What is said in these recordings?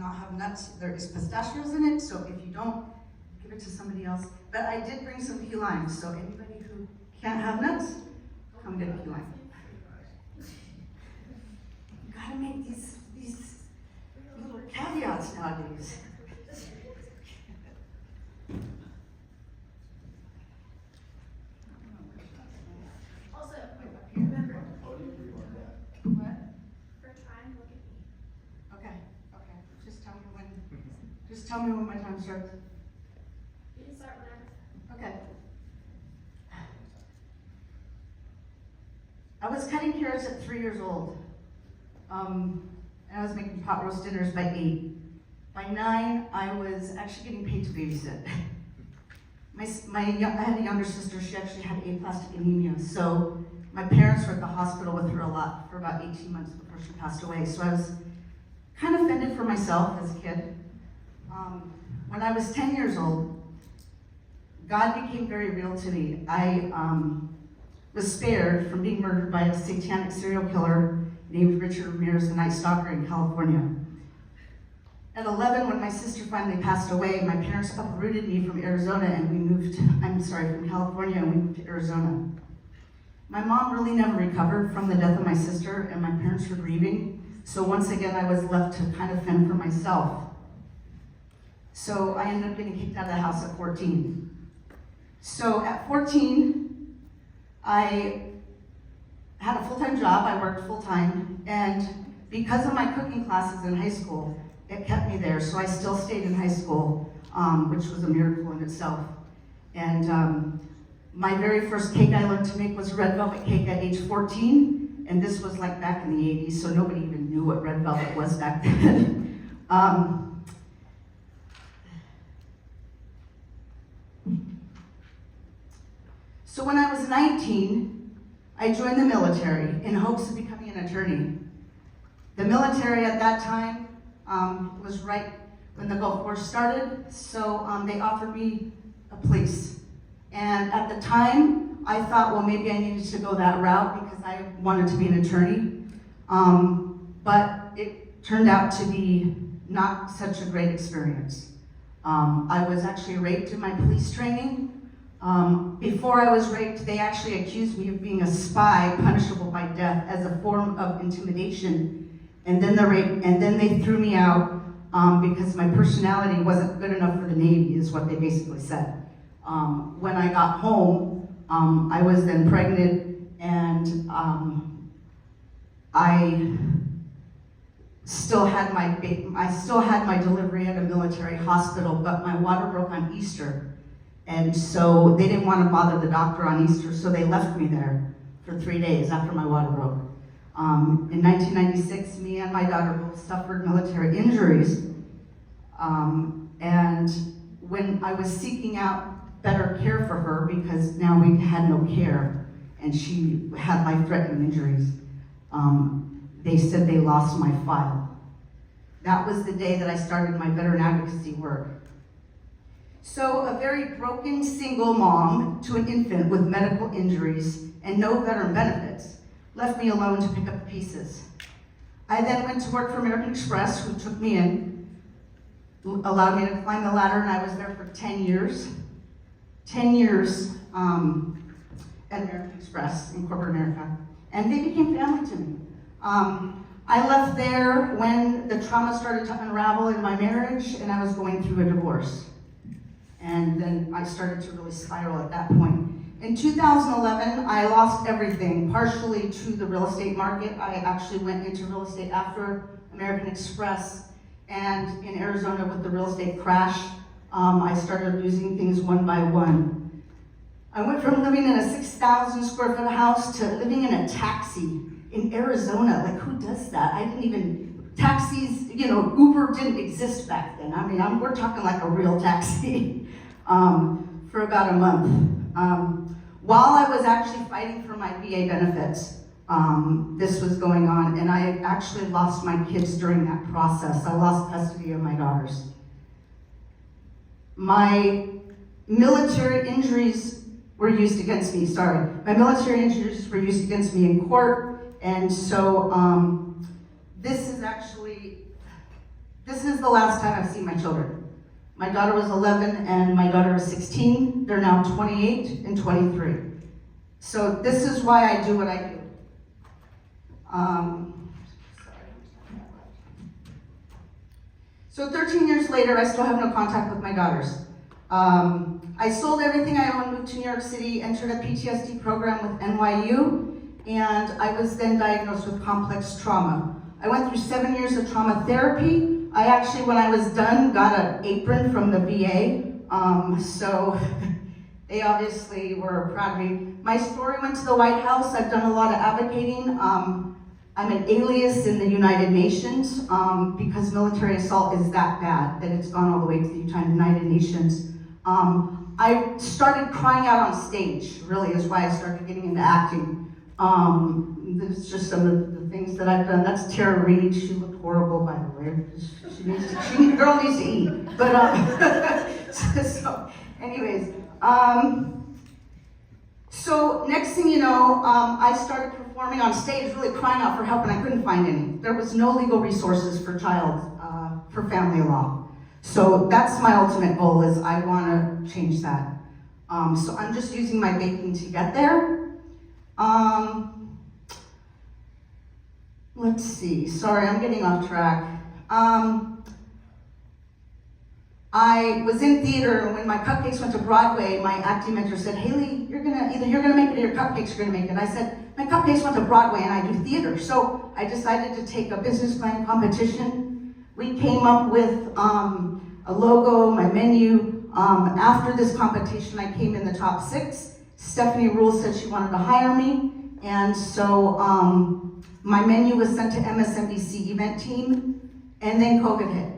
not have nuts. There is pistachios in it, so if you don't, give it to somebody else. But I did bring some key limes, so anybody who can't have nuts, come get a key lime. You gotta make these little caveats nowadays. Also, remember, What? for time, look at me. Okay. Just tell me when my time starts. You can start whenever. Okay. I was cutting carrots at 3 years old. And I was making pot roast dinners by 8. By 9, I was actually getting paid to babysit. I had a younger sister, she actually had aplastic anemia, so my parents were at the hospital with her a lot for about 18 months before she passed away. So I was kind of fended for myself as a kid. When I was 10 years old, God became very real to me. I was spared from being murdered by a satanic serial killer named Richard Ramirez, the Night Stalker in California. At 11, when my sister finally passed away, my parents uprooted me from Arizona and from California, and we moved to Arizona. My mom really never recovered from the death of my sister, and my parents were grieving. So once again, I was left to kind of fend for myself. So I ended up getting kicked out of the house at 14. So at 14, I had a full-time job. I worked full-time, and because of my cooking classes in high school, it kept me there. So I still stayed in high school, which was a miracle in itself. And my very first cake I learned to make was red velvet cake at age 14, and this was like back in the 80s, so nobody even knew what red velvet was back then. So when I was 19, I joined the military in hopes of becoming an attorney. The military at that time was right when the Gulf War started, so they offered me a police. And at the time, I thought, well, maybe I needed to go that route because I wanted to be an attorney. But it turned out to be not such a great experience. I was actually raped in my police training. Before I was raped, they actually accused me of being a spy punishable by death as a form of intimidation. And then they threw me out because my personality wasn't good enough for the Navy, is what they basically said. When I got home, I was then pregnant, and I still had my delivery at a military hospital, but my water broke on Easter. And so they didn't want to bother the doctor on Easter, so they left me there for 3 days after my water broke. In 1996, me and my daughter both suffered military injuries. And when I was seeking out better care for her, because now we had no care, and she had life-threatening injuries, they said they lost my file. That was the day that I started my veteran advocacy work. So a very broken single mom to an infant with medical injuries and no veteran benefits left me alone to pick up the pieces. I then went to work for American Express, who took me in, allowed me to climb the ladder, and I was there for 10 years. 10 years at American Express in corporate America, and they became family to me. I left there when the trauma started to unravel in my marriage, and I was going through a divorce. And then I started to really spiral at that point. In 2011, I lost everything, partially to the real estate market. I actually went into real estate after American Express, and in Arizona with the real estate crash, I started losing things one by one. I went from living in a 6,000 square foot house to living in a taxi in Arizona. Like, who does that? Taxis, Uber didn't exist back then. I mean, we're talking like a real taxi for about a month. While I was actually fighting for my VA benefits, this was going on, and I actually lost my kids during that process. I lost custody of my daughters. My military injuries were used against me, My military injuries were used against me in court, and so this this is the last time I've seen my children. My daughter was 11 and my daughter was 16. They're now 28 and 23. So this is why I do what I do. So 13 years later, I still have no contact with my daughters. I sold everything I owned, moved to New York City, entered a PTSD program with NYU, and I was then diagnosed with complex trauma. I went through 7 years of trauma therapy. I actually, when I was done, got an apron from the VA, so they obviously were proud of me. My story went to the White House. I've done a lot of advocating. I'm an alias in the United Nations because military assault is that bad that it's gone all the way to the United Nations. I started crying out on stage, really is why I started getting into acting. This is just some of the things that I've done. That's Tara Reid. She looked horrible, by the way. Girl needs to eat. But so anyways, so next thing you know, I started performing on stage, really crying out for help, and I couldn't find any. There was no legal resources for for family law. So that's my ultimate goal, is I want to change that. So I'm just using my baking to get there. Let's see, sorry, I'm getting off track. I was in theater, and when my cupcakes went to Broadway, my acting mentor said, Haley, either you're gonna make it or your cupcakes are gonna make it. And I said, my cupcakes went to Broadway and I do theater. So I decided to take a business plan competition. We came up with a logo, my menu. After this competition, I came in the top 6. Stephanie Rule said she wanted to hire me. And so my menu was sent to MSNBC event team, and then COVID hit.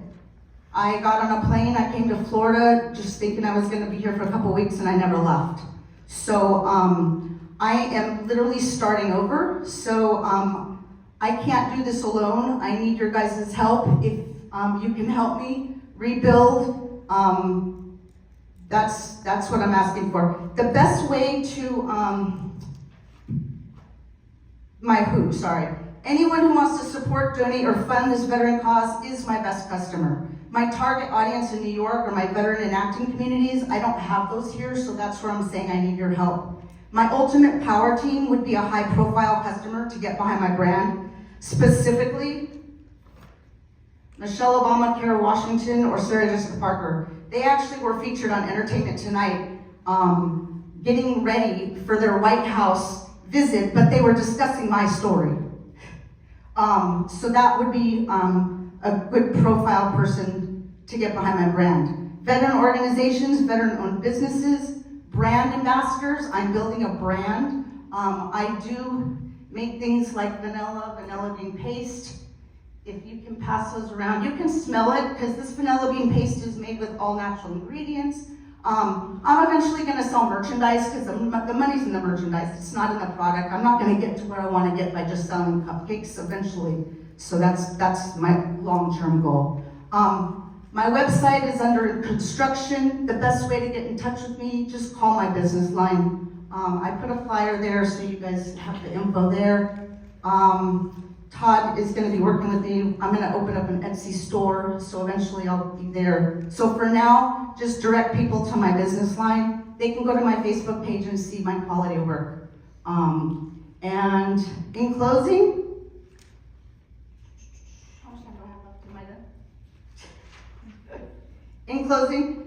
I got on a plane, I came to Florida just thinking I was gonna be here for a couple weeks, and I never left. So I am literally starting over. So I can't do this alone. I need your guys' help. If you can help me rebuild, that's what I'm asking for. The best way to, anyone who wants to support, donate, or fund this veteran cause is my best customer. My target audience in New York are my veteran and acting communities. I don't have those here, so that's where I'm saying I need your help. My ultimate power team would be a high-profile customer to get behind my brand. Specifically, Michelle Obama, Kara Washington, or Sarah Jessica Parker. They actually were featured on Entertainment Tonight, getting ready for their White House visit, but they were discussing my story. So that would be a good profile person to get behind my brand. Veteran organizations, veteran-owned businesses, brand ambassadors. I'm building a brand. I do make things like vanilla bean paste. If you can pass those around, you can smell it, because this vanilla bean paste is made with all natural ingredients. I'm eventually going to sell merchandise, because the money's in the merchandise. It's not in the product. I'm not going to get to where I want to get by just selling cupcakes eventually. So that's my long-term goal. My website is under construction. The best way to get in touch with me, just call my business line. I put a flyer there so you guys have the info there. Todd is going to be working with me. I'm going to open up an Etsy store, so eventually I'll be there. So for now, just direct people to my business line. They can go to my Facebook page and see my quality of work. And in closing,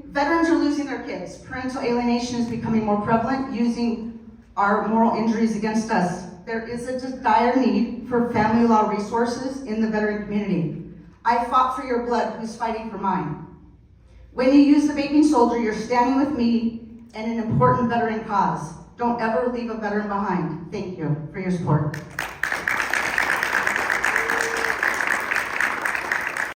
veterans are losing their kids. Parental alienation is becoming more prevalent, using our moral injuries against us. There is a dire need for family law resources in the veteran community. I fought for your blood, who's fighting for mine? When you use the baking soldier, you're standing with me and an important veteran cause. Don't ever leave a veteran behind. Thank you for your support.